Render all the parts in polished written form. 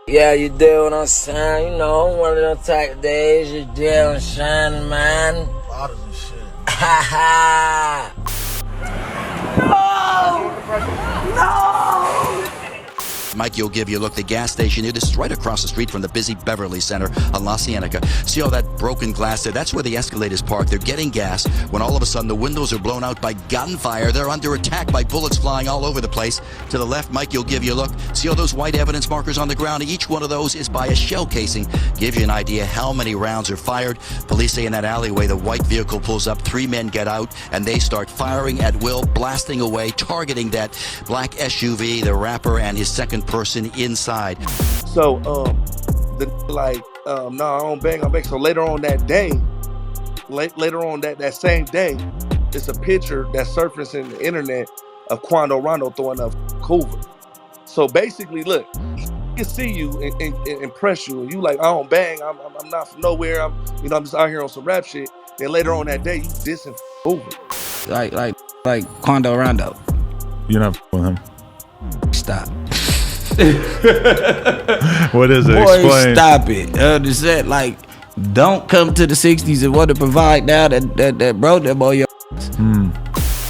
Yeah, you do what I'm saying. You know, one of them type of days, you deal and shining, man. Bottles and shit. Ha ha! No! Mikey will give you a look. The gas station, it is right across the street from the busy Beverly Center on La Cienega. See all that broken glass there? That's where the escalators park. They're getting gas when all of a sudden the windows are blown out by gunfire. They're under attack by bullets flying all over the place. To the left, Mikey will give you a look. See all those white evidence markers on the ground? Each one of those is by a shell casing. Gives you an idea how many rounds are fired. Police say in that alleyway, the white vehicle pulls up. 3 men get out, and they start firing at will, blasting away, targeting that black SUV, the rapper, and his second person inside. So, no, I don't bang, I bang. So later on that day, later on that same day, it's a picture that's surfacing the internet of Quando Rondo throwing up Hoover. So basically, look, he can see you and impress you, and you like, I don't bang, I'm not from nowhere, I'm just out here on some rap shit. Then later on that day, you dissing Hoover. Like Quando Rondo. You're not with him. Stop. What is it? Boy, Explain. stop it. Understand? Like, don't come to the 60s and want to provide now that bro, that boy, your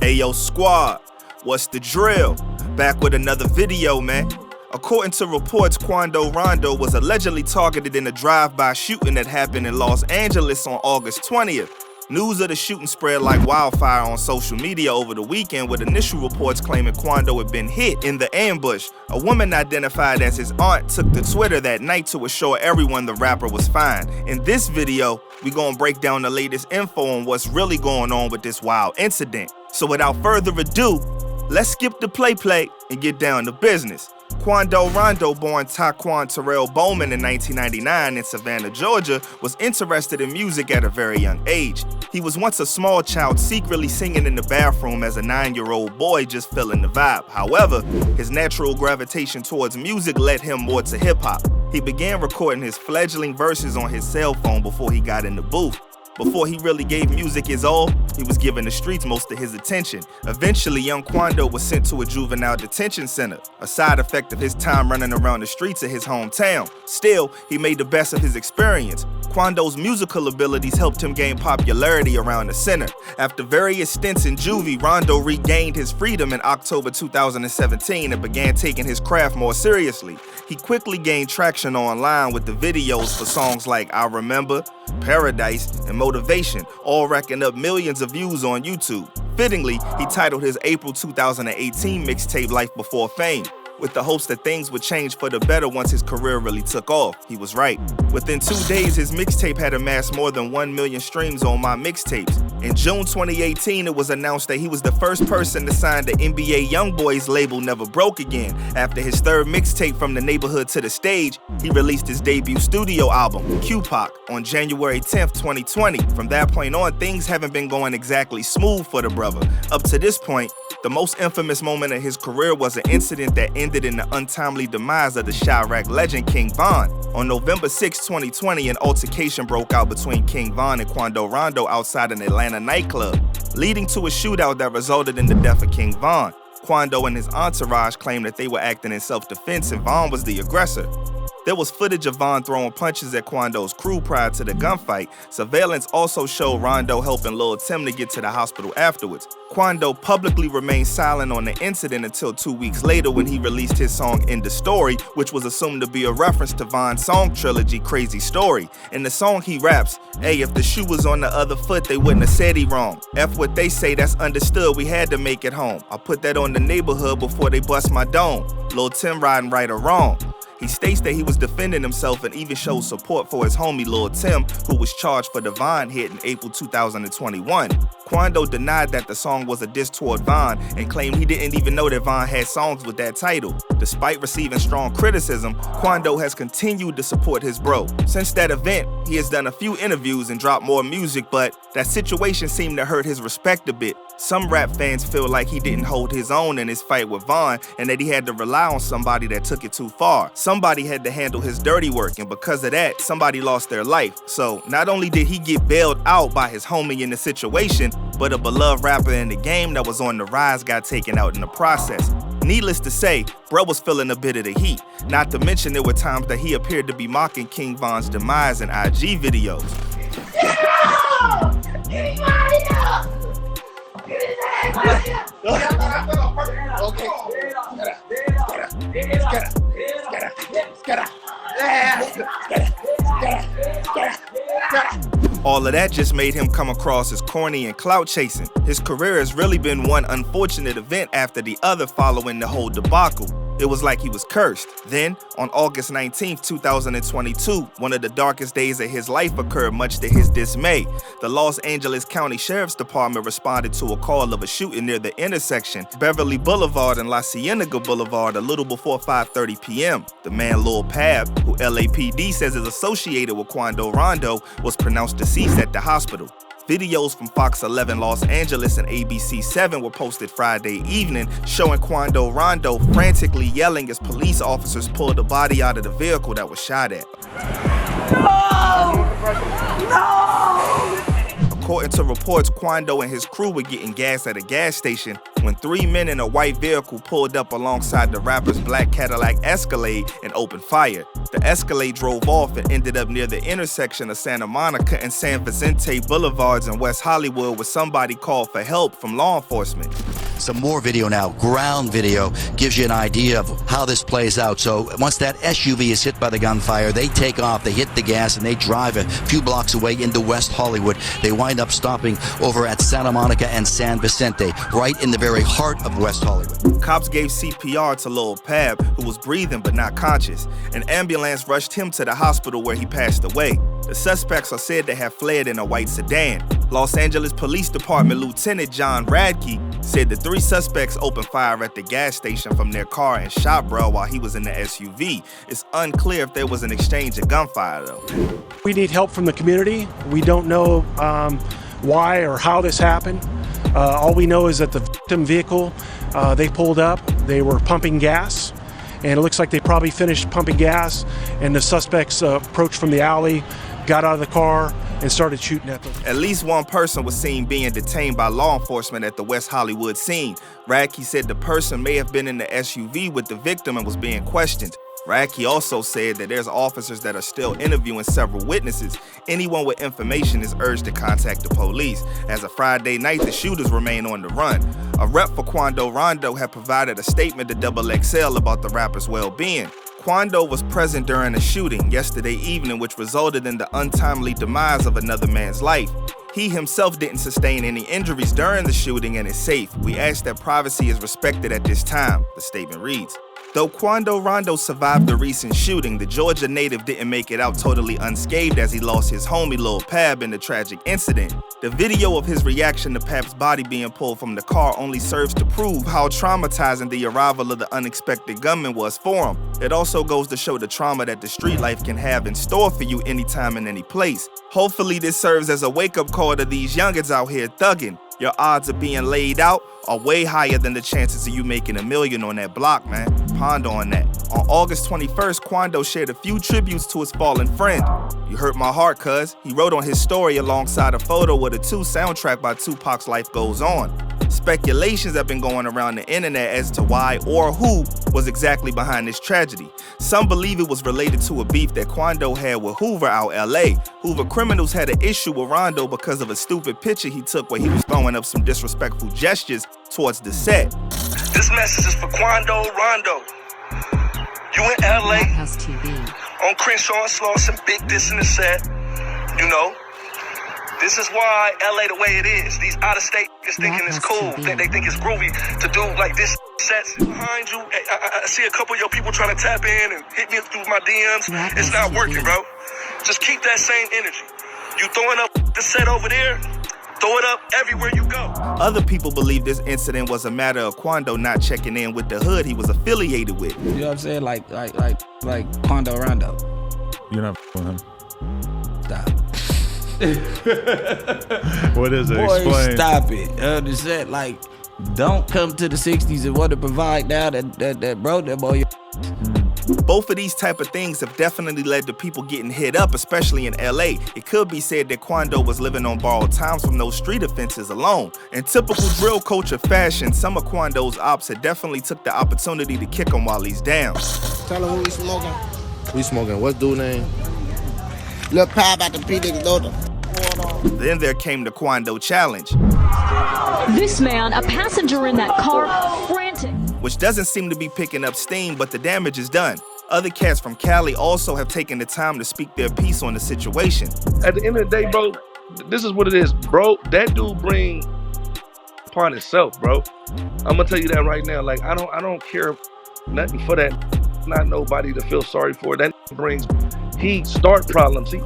Hey, yo, squad, what's the drill? Back with another video, man. According to reports, Quando Rondo was allegedly targeted in a drive-by shooting that happened in Los Angeles on August 20th. News of the shooting spread like wildfire on social media over the weekend, with initial reports claiming Quando had been hit in the ambush. A woman identified as his aunt took to Twitter that night to assure everyone the rapper was fine. In this video, we gonna break down the latest info on what's really going on with this wild incident. So without further ado, let's skip the play and get down to business. Quando Rondo, born Taquan Terrell Bowman in 1999 in Savannah, Georgia, was interested in music at a very young age. He was once a small child secretly singing in the bathroom as a 9-year-old boy, just feeling the vibe. However, his natural gravitation towards music led him more to hip-hop. He began recording his fledgling verses on his cell phone before he got in the booth. Before he really gave music his all, he was giving the streets most of his attention. Eventually, young Quando was sent to a juvenile detention center, a side effect of his time running around the streets of his hometown. Still, he made the best of his experience. Quando's musical abilities helped him gain popularity around the center. After various stints in juvie, Rondo regained his freedom in October 2017 and began taking his craft more seriously. He quickly gained traction online with the videos for songs like I Remember, Paradise, and Motivation, all racking up millions of views on YouTube. Fittingly, he titled his April 2018 mixtape Life Before Fame, with the hopes that things would change for the better once his career really took off. He was right. Within 2 days, his mixtape had amassed more than 1 million streams on My Mixtapes. In June 2018, it was announced that he was the first person to sign the NBA YoungBoy's label Never Broke Again. After his third mixtape, From the Neighborhood to the Stage, he released his debut studio album, QPOC, on January 10th, 2020. From that point on, things haven't been going exactly smooth for the brother. Up to this point, the most infamous moment of his career was an incident that ended in the untimely demise of the Chirac legend King Von. On November 6, 2020, an altercation broke out between King Von and Quando Rondo outside an Atlanta nightclub, leading to a shootout that resulted in the death of King Von. Quando and his entourage claimed that they were acting in self-defense and Von was the aggressor. There was footage of Von throwing punches at Quando's crew prior to the gunfight. Surveillance also showed Rondo helping Lil Tim to get to the hospital afterwards. Quando publicly remained silent on the incident until 2 weeks later when he released his song End the Story, which was assumed to be a reference to Von's song trilogy Crazy Story. In the song he raps, "Hey, if the shoe was on the other foot, they wouldn't have said he wrong. F what they say, that's understood, we had to make it home. I put that on the neighborhood before they bust my dome. Lil Tim riding right or wrong." He states that he was defending himself and even showed support for his homie Lil Tim, who was charged for the Von hit in April 2021. Quando denied that the song was a diss toward Von and claimed he didn't even know that Von had songs with that title. Despite receiving strong criticism, Quando has continued to support his bro. Since that event, he has done a few interviews and dropped more music, but that situation seemed to hurt his respect a bit. Some rap fans feel like he didn't hold his own in his fight with Von and that he had to rely on somebody that took it too far. Somebody had to handle his dirty work, and because of that, somebody lost their life. So not only did he get bailed out by his homie in the situation, but a beloved rapper in the game that was on the rise got taken out in the process. Needless to say, bro was feeling a bit of the heat. Not to mention there were times that he appeared to be mocking King Von's demise in IG videos. All of that just made him come across as corny and clout chasing. His career has really been one unfortunate event after the other following the whole debacle. It was like he was cursed. Then, on August 19, 2022, one of the darkest days of his life occurred, much to his dismay. The Los Angeles County Sheriff's Department responded to a call of a shooting near the intersection, Beverly Boulevard and La Cienega Boulevard, a little before 5:30 p.m. The man Lil Pab, who LAPD says is associated with Quando Rondo, was pronounced deceased at the hospital. Videos from Fox 11 Los Angeles and ABC 7 were posted Friday evening showing Quando Rondo frantically yelling as police officers pulled the body out of the vehicle that was shot at. According to reports, Quando and his crew were getting gas at a gas station when 3 men in a white vehicle pulled up alongside the rapper's black Cadillac Escalade and opened fire. The Escalade drove off and ended up near the intersection of Santa Monica and San Vicente Boulevards in West Hollywood, where somebody called for help from law enforcement. Some more video now, ground video, gives you an idea of how this plays out. So once that SUV is hit by the gunfire, they take off, they hit the gas, and they drive a few blocks away into West Hollywood. They wind up stopping over at Santa Monica and San Vicente, right in the very heart of West Hollywood. Cops gave CPR to Lil Pab, who was breathing but not conscious. An ambulance rushed him to the hospital where he passed away. The suspects are said to have fled in a white sedan. Los Angeles Police Department Lieutenant John Radke said the 3 suspects opened fire at the gas station from their car and shot Bro while he was in the SUV. It's unclear if there was an exchange of gunfire, though. We need help from the community. We don't know why or how this happened. All we know is that the victim vehicle, they pulled up, they were pumping gas, and it looks like they probably finished pumping gas, and the suspects approached from the alley, got out of the car, and started shooting at them. At least one person was seen being detained by law enforcement at the West Hollywood scene. Radke said the person may have been in the SUV with the victim and was being questioned. Radke also said that there's officers that are still interviewing several witnesses. Anyone with information is urged to contact the police. As of Friday night, the shooters remain on the run. A rep for Quando Rondo had provided a statement to XXL about the rapper's well-being. Quando was present during a shooting yesterday evening, which resulted in the untimely demise of another man's life. He himself didn't sustain any injuries during the shooting and is safe. We ask that privacy is respected at this time, the statement reads. Though Quando Rondo survived the recent shooting, the Georgia native didn't make it out totally unscathed as he lost his homie Lil Pab in the tragic incident. The video of his reaction to Pab's body being pulled from the car only serves to prove how traumatizing the arrival of the unexpected gunman was for him. It also goes to show the trauma that the street life can have in store for you anytime and any place. Hopefully this serves as a wake-up call to these youngins out here thugging. Your odds of being laid out are way higher than the chances of you making $1 million on that block, man. Ponder on that. On August 21st, Quando shared a few tributes to his fallen friend. You hurt my heart, cuz. He wrote on his story alongside a photo with a 2 soundtrack by Tupac's Life Goes On. Speculations have been going around the internet as to why or who was exactly behind this tragedy. Some believe it was related to a beef that Quando had with Hoover out LA. Hoover criminals had an issue with Rondo because of a stupid picture he took where he was throwing up some disrespectful gestures towards the set. This message is for Quando Rondo. You in LA, on Crenshaw and Slauson, big diss in the set, you know. This is why LA the way it is. These out-of-state niggas thinking it's cool. They think it's groovy to do like this sets behind you. I see a couple of your people trying to tap in and hit me through my DMs. It's not working, bro. Just keep that same energy. You throwing up the set over there, throw it up everywhere you go. Other people believe this incident was a matter of Quando not checking in with the hood he was affiliated with. You know what I'm saying? Like Quando Rondo. You're not with him. Stop. What is it? Boy, Explain. stop it. Understand? Like, don't come to the 60s and want to provide now that bro, that boy. Both of these type of things have definitely led to people getting hit up, especially in LA. It could be said that Quando was living on borrowed times from those street offenses alone. In typical drill culture fashion, some of Quando's ops had definitely took the opportunity to kick him while he's down. Tell him who we smoking. We smoking. What's dude name? Look, pie about the P. Diddy. Then there came the Quando challenge. This man, a passenger in that car, frantic. Which doesn't seem to be picking up steam, but the damage is done. Other cats from Cali also have taken the time to speak their piece on the situation. At the end of the day, bro, this is what it is, bro. That dude bring upon himself, bro. I'm gonna tell you that right now. Like, I don't care nothing for that. Not nobody to feel sorry for. That brings, he start problems. He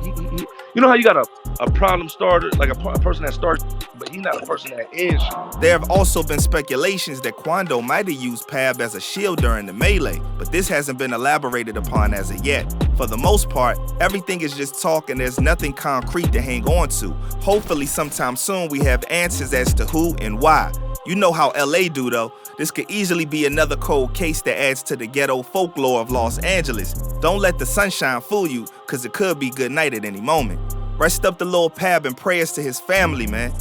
you know how you got a problem starter, like a person that starts, but he's not a person that ends. There have also been speculations that Quando might have used Pab as a shield during the melee, but this hasn't been elaborated upon as of yet. For the most part, everything is just talk and there's nothing concrete to hang on to. Hopefully sometime soon we have answers as to who and why. You know how LA do though. This could easily be another cold case that adds to the ghetto folklore of Los Angeles. Don't let the sunshine fool you, cause it could be good night at any moment. Rest up to Lil Pab and prayers to his family, man.